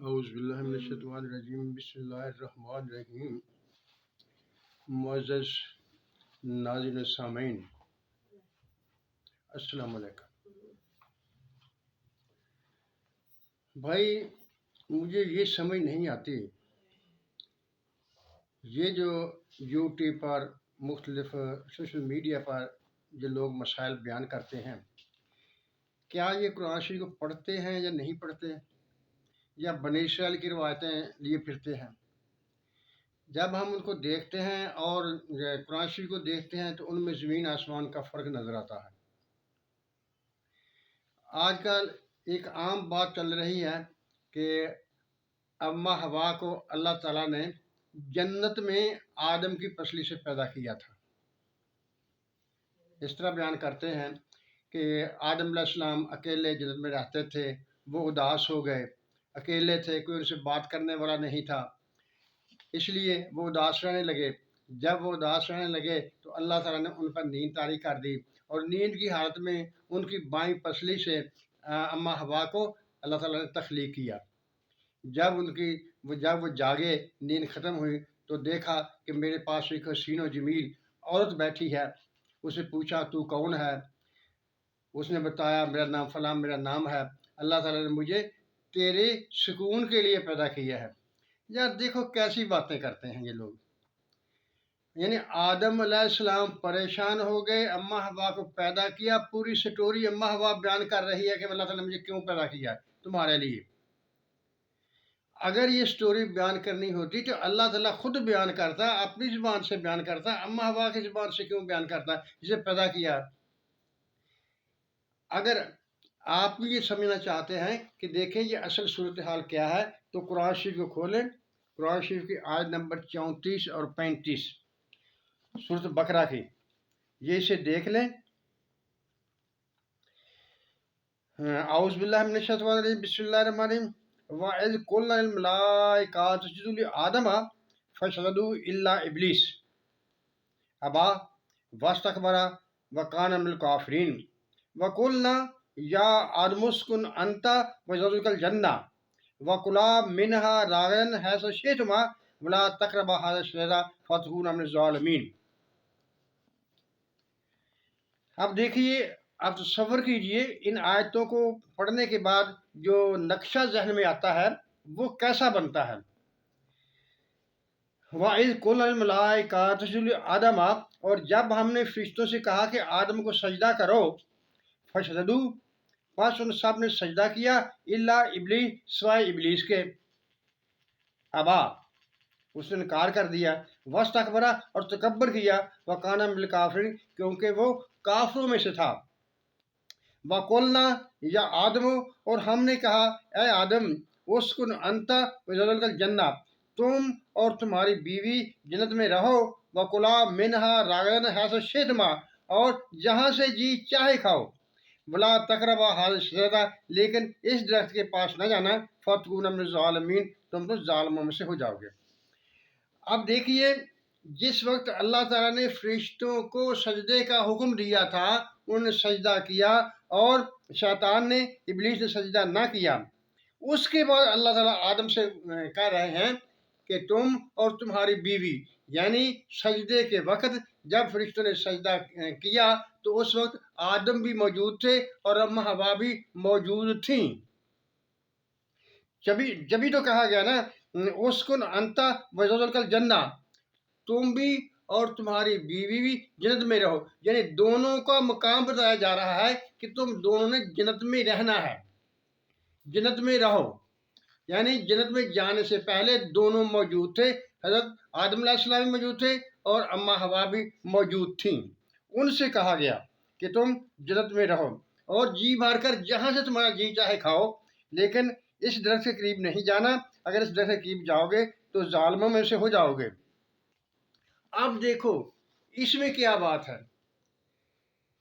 اعوذ باللہ من الشیطان الرجیم بسم اللہ الرحمن الرحیم معزز ناظرین و سامعین السلام علیکم بھائی، مجھے یہ سمجھ نہیں آتی، یہ جو یوٹیوب پر مختلف سوشل میڈیا پر جو لوگ مسائل بیان کرتے ہیں، کیا یہ قرآن شریف کو پڑھتے ہیں یا نہیں پڑھتے، یا بنی اسرائیل کی روایتیں لیے پھرتے ہیں؟ جب ہم ان کو دیکھتے ہیں اور قرآن شریف کو دیکھتے ہیں تو ان میں زمین آسمان کا فرق نظر آتا ہے۔ آج کل ایک عام بات چل رہی ہے کہ اماں حوا کو اللہ تعالیٰ نے جنت میں آدم کی پسلی سے پیدا کیا تھا۔ اس طرح بیان کرتے ہیں کہ آدم علیہ السلام اکیلے جنت میں رہتے تھے، وہ اداس ہو گئے، اکیلے تھے، کوئی ان سے بات کرنے والا نہیں تھا، اس لیے وہ اداس رہنے لگے۔ جب وہ اداس رہنے لگے تو اللہ تعالیٰ نے ان پر نیند طاری کر دی، اور نیند کی حالت میں ان کی بائیں پسلی سے اماں حوا کو اللہ تعالیٰ نے تخلیق کیا۔ جب وہ جاگے، نیند ختم ہوئی، تو دیکھا کہ میرے پاس ایک حسین و جمیل عورت بیٹھی ہے۔ اسے پوچھا تو کون ہے؟ اس نے بتایا میرا نام فلاں، میرا نام ہے، اللہ تعالیٰ نے مجھے تیرے سکون کے لیے پیدا کیا ہے۔ یار دیکھو کیسی باتیں کرتے ہیں یہ لوگ۔ یعنی آدم علیہ السلام پریشان ہو گئے، اماں حوا کو پیدا کیا، پوری سٹوری اماں حوا بیان کر رہی ہے کہ اللہ تعالیٰ نے مجھے کیوں پیدا کیا ہے تمہارے لیے۔ اگر یہ سٹوری بیان کرنی ہوتی تو اللہ تعالیٰ خود بیان کرتا، اپنی زبان سے بیان کرتا، اماں حوا کی زبان سے کیوں بیان کرتا جسے پیدا کیا؟ اگر آپ بھی یہ سمجھنا چاہتے ہیں کہ دیکھیں یہ اصل صورتحال کیا ہے، تو قرآن شریف کو کھولیں، قرآن شریف کی آیت نمبر 34 اور 35 سورۃ بقرہ کی، یہ اسے دیکھ لیں۔ اعوذ باللہ من الشیطان الرجیم بسم اللہ الرحمن الرحیم وَإِذْ قُلْنَا لِلْمَلَائِكَةِ اسْجُدُوا لِآدَمَ فَسَجَدُوا إِلَّا إِبْلِيسَ أَبَىٰ وَاسْتَكْبَرَ وَكَانَ مِنَ الْكَافِرِينَ وَقُلْنَا يَا آدَمُ اسْكُنْ أَنْتَ وَزَوْجُكَ الْجَنَّةَ وَكُلَا مِنْهَا رَغَدًا حَيْثُ شِئْتُمَا وَلَا تَقْرَبَا هَٰذِهِ الشَّجَرَةَ فَتَكُونَا مِنَ الظَّالِمِينَ۔ اب دیکھیے، آپ تصور کیجئے ان آیتوں کو پڑھنے کے بعد جو نقشہ ذہن میں آتا ہے وہ کیسا بنتا ہے۔ وَإِذْ قُلْنَا لِلْمَلَائِكَةِ اسْجُدُوا لِآدَمَ، اور جب ہم نے فرشتوں سے کہا کہ آدم کو سجدہ کرو، فَسَجَدُوا، بس ان سب نے سجدہ کیا، الا ابلیس، سوائے ابلیس کے، ابا، اس نے انکار کر دیا، واستکبر، اور تکبر کیا، وکان من الکافرین، کیونکہ وہ کافروں میں سے تھا۔ وقلنا یا آدم، اور ہم نے کہا اے آدم، اسکن انت وزوجک الجنہ، تم اور تمہاری بیوی جنت میں رہو، وکلا منہا راغدن حیث شئتما، اور جہاں سے جی چاہے کھاؤ، ولا تقربا ھذہ الشجرۃ، لیکن اس درخت کے پاس نہ جانا، فتکونا من الظالمین، تم تو ظالموں میں سے ہو جاؤ گے۔ اب دیکھیے، جس وقت اللہ تعالیٰ نے فرشتوں کو سجدے کا حکم دیا تھا، انہوں نے سجدہ کیا، اور شیطان نے، ابلیس نے سجدہ نہ کیا۔ اس کے بعد اللہ تعالیٰ آدم سے کہہ رہے ہیں کہ تم اور تمہاری بیوی، یعنی سجدے کے وقت جب فرشتوں نے سجدہ کیا تو اس وقت آدم بھی موجود تھے اور اماں حوا بھی موجود تھیں۔ جبھی تو کہا گیا نا، اسکن انتا وزوجک الجنہ، تم بھی اور تمہاری بیوی بھی جنت میں رہو، یعنی دونوں کا مقام بتایا جا رہا ہے کہ تم دونوں نے جنت میں رہنا ہے، جنت میں رہو، یعنی جنت میں جانے سے پہلے دونوں موجود تھے، حضرت آدم علیہ السلام بھی موجود تھے اور اماں حوا بھی موجود تھیں۔ ان سے کہا گیا کہ تم جنت میں رہو اور جی بھر کر جہاں سے تمہارا جی چاہے کھاؤ، لیکن اس درخت کے قریب نہیں جانا، اگر اس درخت کے قریب جاؤ گے تو ظالموں میں سے ہو جاؤ گے۔ اب دیکھو اس میں کیا بات ہے،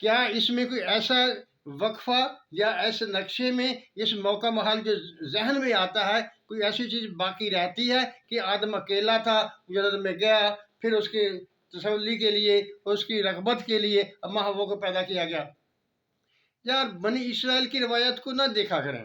کیا اس میں کوئی ایسا وقفہ یا ایسے نقشے میں اس موقع محل جو ذہن میں آتا ہے، کوئی ایسی چیز باقی رہتی ہے کہ آدم اکیلا تھا، جنت میں گیا، پھر اس کی تسلی کے لیے، اس کی رغبت کے لیے اماں حوا کو پیدا کیا گیا؟ یار بنی اسرائیل کی روایت کو نہ دیکھا کریں،